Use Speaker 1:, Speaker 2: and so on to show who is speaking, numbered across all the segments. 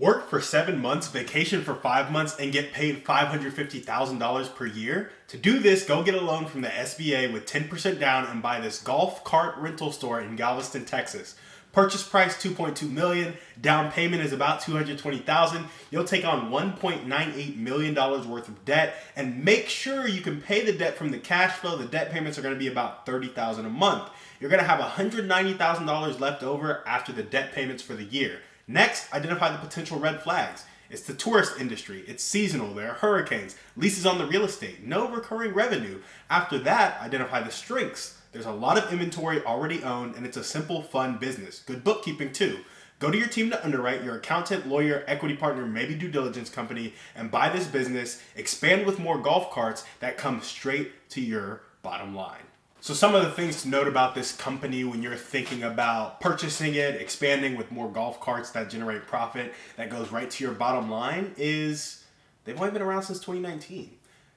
Speaker 1: Work for 7 months, vacation for 5 months, and get paid $550,000 per year? To do this, go get a loan from the SBA with 10% down and buy this golf cart rental store in Galveston, Texas. Purchase price $2.2 million. Down payment is about $220,000. You'll take on $1.98 million worth of debt, and make sure you can pay the debt from the cash flow. The debt payments are going to be about $30,000 a month. You're going to have $190,000 left over after the debt payments for the year. Next, identify the potential red flags. It's the tourist industry. It's seasonal. There are hurricanes. Leases on the real estate. No recurring revenue. After that, identify the strengths. There's a lot of inventory already owned, and it's a simple, fun business. Good bookkeeping, too. Go to your team to underwrite, your accountant, lawyer, equity partner, maybe due diligence company, and buy this business. Expand with more golf carts that come straight to your bottom line. So some of the things to note about this company when you're thinking about purchasing it, expanding with more golf carts that generate profit that goes right to your bottom line is they've only been around since 2019.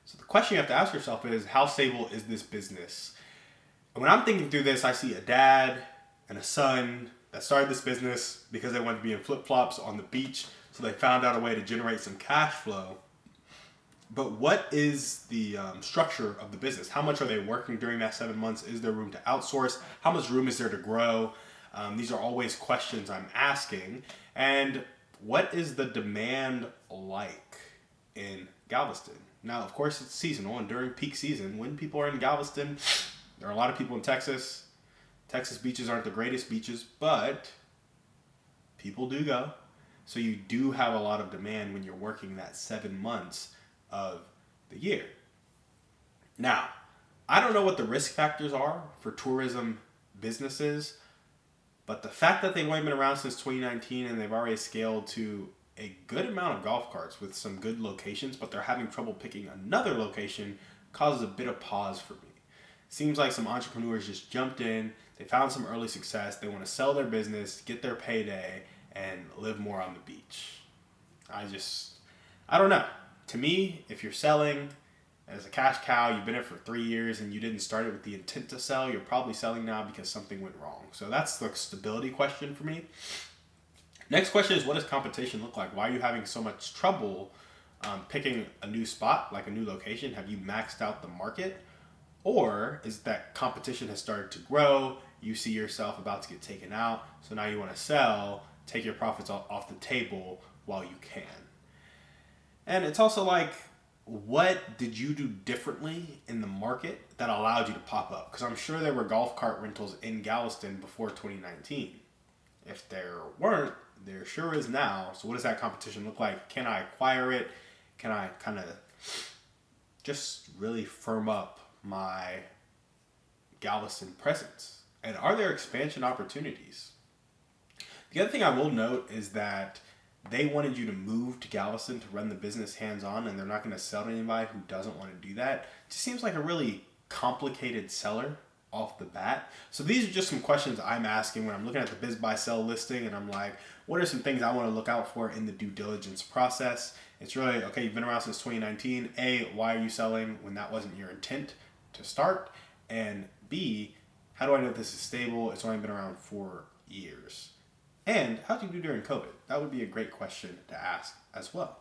Speaker 1: So the question you have to ask yourself is, how stable is this business? And when I'm thinking through this, I see a dad and a son that started this business because they wanted to be in flip-flops on the beach. So they found out a way to generate some cash flow. But what is the structure of the business? How much are they working during that 7 months? Is there room to outsource? How much room is there to grow? These are always questions I'm asking. And what is the demand like in Galveston? Now, of course, it's seasonal, and during peak season, when people are in Galveston, there are a lot of people in Texas. Texas beaches aren't the greatest beaches, but people do go. So you do have a lot of demand when you're working that 7 months of the year. Now, I don't know what the risk factors are for tourism businesses, but the fact that they've only been around since 2019 and they've already scaled to a good amount of golf carts with some good locations, but they're having trouble picking another location, causes a bit of pause for me. Seems like some entrepreneurs just jumped in, they found some early success, they want to sell their business, get their payday, and live more on the beach. I don't know. To me, if you're selling as a cash cow, you've been in it for 3 years and you didn't start it with the intent to sell, you're probably selling now because something went wrong. So that's the stability question for me. Next question is, what does competition look like? Why are you having so much trouble picking a new spot, like a new location? Have you maxed out the market? Or is that competition has started to grow, you see yourself about to get taken out, so now you want to sell, take your profits off the table while you can. And it's also like, what did you do differently in the market that allowed you to pop up? Because I'm sure there were golf cart rentals in Galveston before 2019. If there weren't, there sure is now. So what does that competition look like? Can I acquire it? Can I kind of just really firm up my Galveston presence? And are there expansion opportunities? The other thing I will note is that they wanted you to move to Galveston to run the business hands-on, and they're not going to sell to anybody who doesn't want to do that. It just seems like a really complicated seller off the bat. So these are just some questions I'm asking when I'm looking at the biz buy sell listing, and I'm like, what are some things I want to look out for in the due diligence process? It's really, okay, you've been around since 2019. A, why are you selling when that wasn't your intent to start? And B, how do I know if this is stable? It's only been around 4 years. And how did you do during COVID? That would be a great question to ask as well.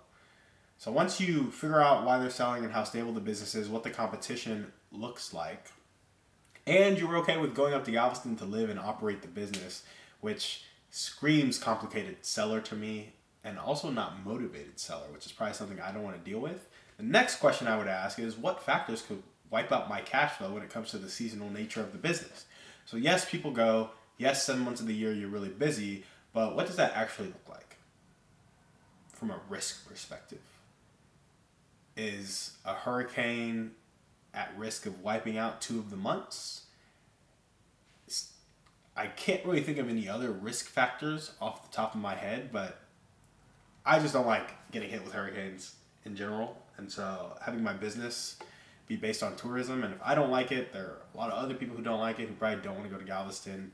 Speaker 1: So once you figure out why they're selling and how stable the business is, what the competition looks like, and you were okay with going up to Galveston to live and operate the business, which screams complicated seller to me, and also not motivated seller, which is probably something I don't want to deal with. The next question I would ask is, what factors could wipe out my cash flow when it comes to the seasonal nature of the business? So yes, people go, yes, 7 months of the year you're really busy, but what does that actually look like from a risk perspective? Is a hurricane at risk of wiping out 2 of the months? I can't really think of any other risk factors off the top of my head, but I just don't like getting hit with hurricanes in general. And so having my business be based on tourism, and if I don't like it, there are a lot of other people who don't like it who probably don't want to go to Galveston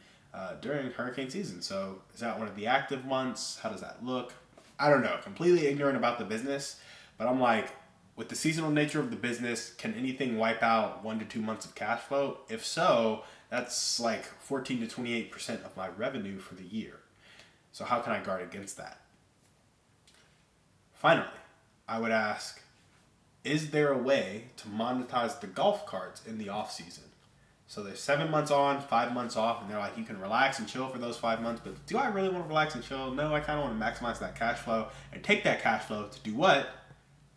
Speaker 1: during hurricane season. So is that one of the active months? How does that look? I don't know. Completely ignorant about the business, but I'm like, with the seasonal nature of the business, can anything wipe out 1 to 2 months of cash flow? If so, that's like 14 to 28% of my revenue for the year. So how can I guard against that? Finally, I would ask, is there a way to monetize the golf carts in the off season? So there's 7 months on, 5 months off, and they're like, you can relax and chill for those 5 months, but do I really want to relax and chill? No, I kind of want to maximize that cash flow and take that cash flow to do what?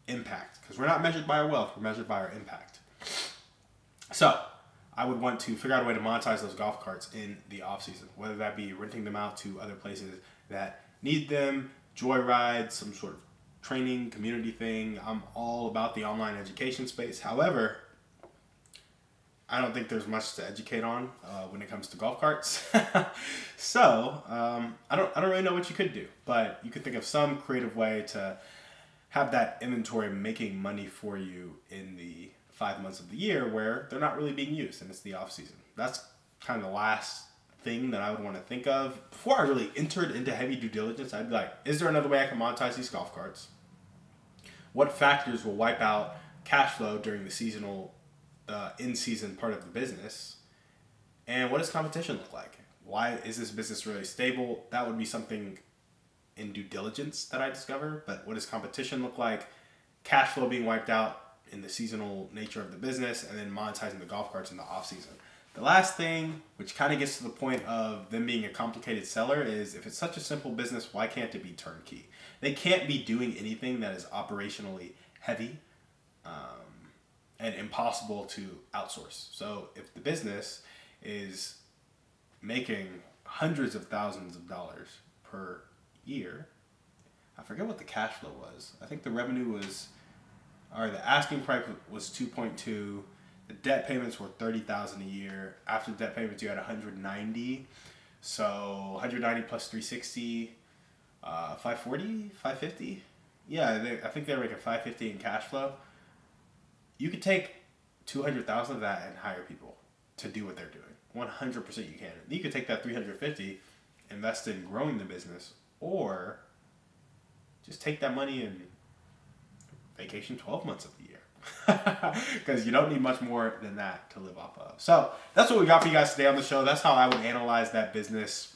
Speaker 1: Impact. Because we're not measured by our wealth, we're measured by our impact. So I would want to figure out a way to monetize those golf carts in the off season, whether that be renting them out to other places that need them, joyride, some sort of training, community thing. I'm all about the online education space. However, I don't think there's much to educate on when it comes to golf carts. So I don't really know what you could do, but you could think of some creative way to have that inventory making money for you in the 5 months of the year where they're not really being used and it's the off season. That's kind of the last thing that I would want to think of. Before I really entered into heavy due diligence, I'd be like, is there another way I can monetize these golf carts? What factors will wipe out cash flow during the seasonal, in-season part of the business? And what does competition look like? Why is this business really stable? That would be something in due diligence that I discover. But what does competition look like? Cash flow being wiped out in the seasonal nature of the business, and then monetizing the golf carts in the off season. The last thing, which kind of gets to the point of them being a complicated seller, is if it's such a simple business, why can't it be turnkey? They can't be doing anything that is operationally heavy and impossible to outsource. So if the business is making hundreds of thousands of dollars per year, I forget what the cash flow was. I think the revenue was, or the asking price was 2.2. The debt payments were $30,000 a year. After debt payments, you had 190. So 190 plus 360, 540, 550. Yeah, I think they were making 550 in cash flow. You could take 200,000 of that and hire people to do what they're doing. 100% you can. You could take that 350, invest in growing the business, or just take that money and vacation 12 months of the year. Because you don't need much more than that to live off of. So that's what we got for you guys today on the show. That's how I would analyze that business.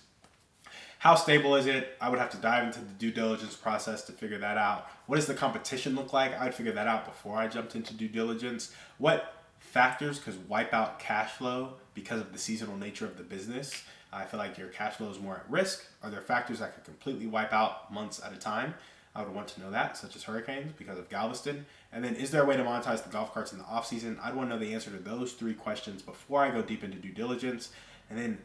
Speaker 1: How stable is it? I would have to dive into the due diligence process to figure that out. What does the competition look like? I'd figure that out before I jumped into due diligence. What factors could wipe out cash flow because of the seasonal nature of the business? I feel like your cash flow is more at risk. Are there factors that could completely wipe out months at a time? I would want to know that, such as hurricanes because of Galveston. And then, is there a way to monetize the golf carts in the off season? I'd want to know the answer to those 3 questions before I go deep into due diligence. And then,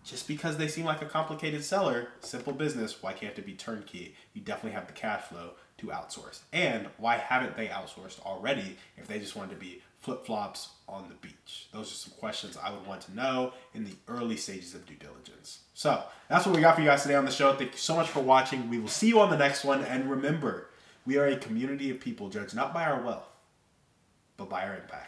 Speaker 1: just because they seem like a complicated seller, simple business, why can't it be turnkey? You definitely have the cash flow to outsource. And why haven't they outsourced already if they just wanted to be flip-flops on the beach? Those are some questions I would want to know in the early stages of due diligence. So that's what we got for you guys today on the show. Thank you so much for watching. We will see you on the next one. And remember, we are a community of people judged not by our wealth, but by our impact.